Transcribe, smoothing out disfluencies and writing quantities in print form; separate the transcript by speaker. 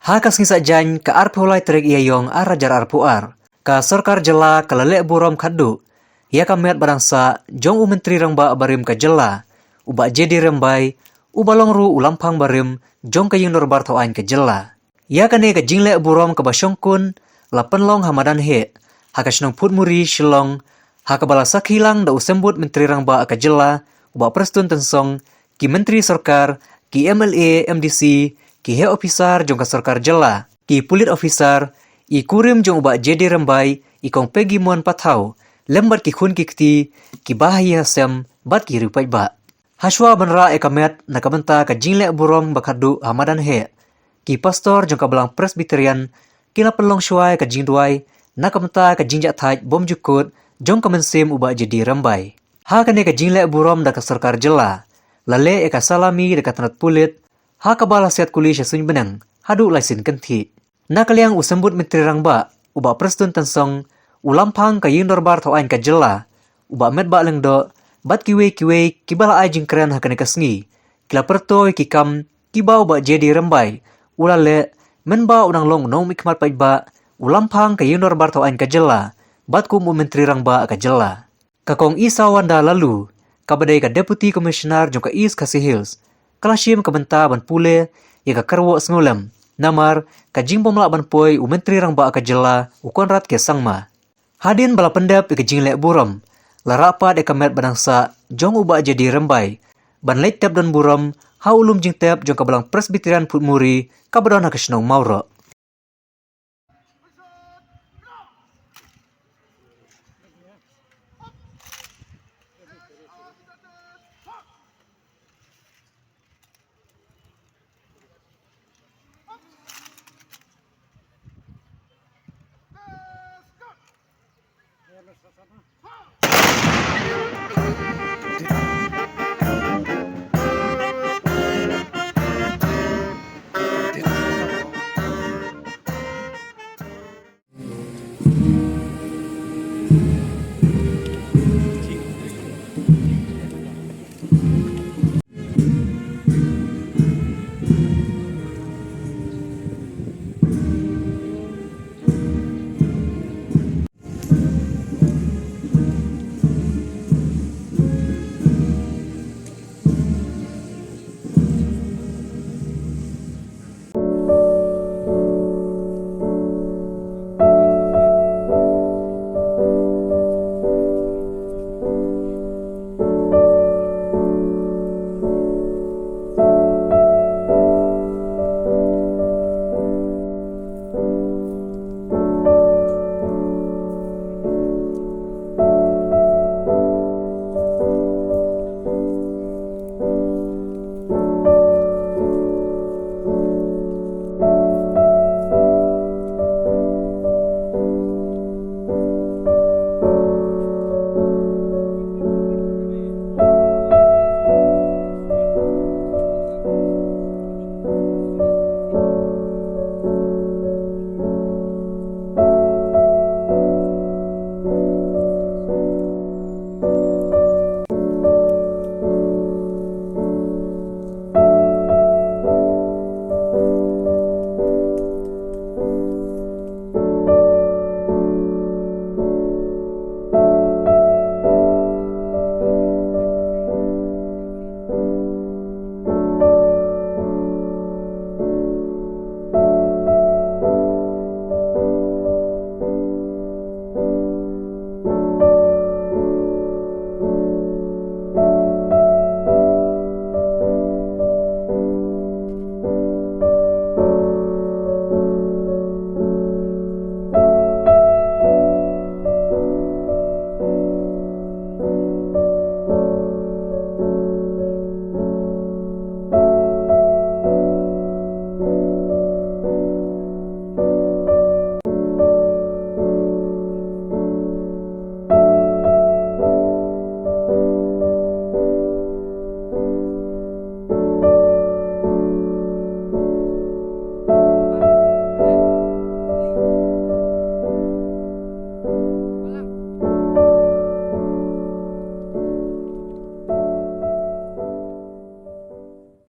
Speaker 1: Hakas ngisa jan ka arpulai terik iyong arajar arpuar. Ka sorkar jela kalale burom kadu. Ya kamet barangsa jong menteri rangba barim ka jela. Uba jadi rembai, ubalong ru ulampang barim jong kaying norbar toain ka jela. Ya kane ka jingle burom ka basyongkun, lapan long hamadan he. Hakas nong put muri shilong, hakabala sak hilang da usembut menteri rangba ka jela, uba prestun tensong, ki menteri sorkar, ki MLA, MDC, ki he officer jong ka sorkar jela, ki pulit officer, i kurim jong uba jadi rembai, i kong pegi mon patau, lembat ki khun kikti, ki bahaya sem, bat ki rupai ba. Haswa benra ekamet nakabenta ka jingle burom bakadu hamadan he. Ki pastor jong ka belang presbyterian, kina pelong shuai ka jingduai, nakabenta ka jingjak thaj bom jukut, jong ka mensim uba jadi rembai. Ha kane ka jingle burom da ka sorkar jela, lale eka salami da ka tanat pulit, ha kabala siat kuli syasuny benang, hadu laisin kenti. Nakaliang usembut menteri rangba, uba prestun tensong, ulampang ka yindor bar toain ka jela, uba met ba lengdo, bat kiwe kibala ai jingkren hakane kasngi, kila pertoy kikam, kiba uba jadi rembai, ulale, menba udang long nong mikmat ba, ulampang ka yindor bar toain ka jela, bat kumu menteri rangba ka jela. Kakong isa wanda lalu, kabadai ka deputy commissioner jong ka East Khasi Hills, kalashim ka benta ban pule, ya ka karwo sengulem, namar ka jingbom la ban poi u menteri rangba ka jela, u konrat ke sangma. Hadin bala pendep ka jingle burom, la rapat e kamet badangsa jong uba jadi rembai, ban leit tep dan burom, ha ulum jing tep jong ka belang presbyterian put muri, kabadon ha kasnong mauro.
Speaker 2: Ya,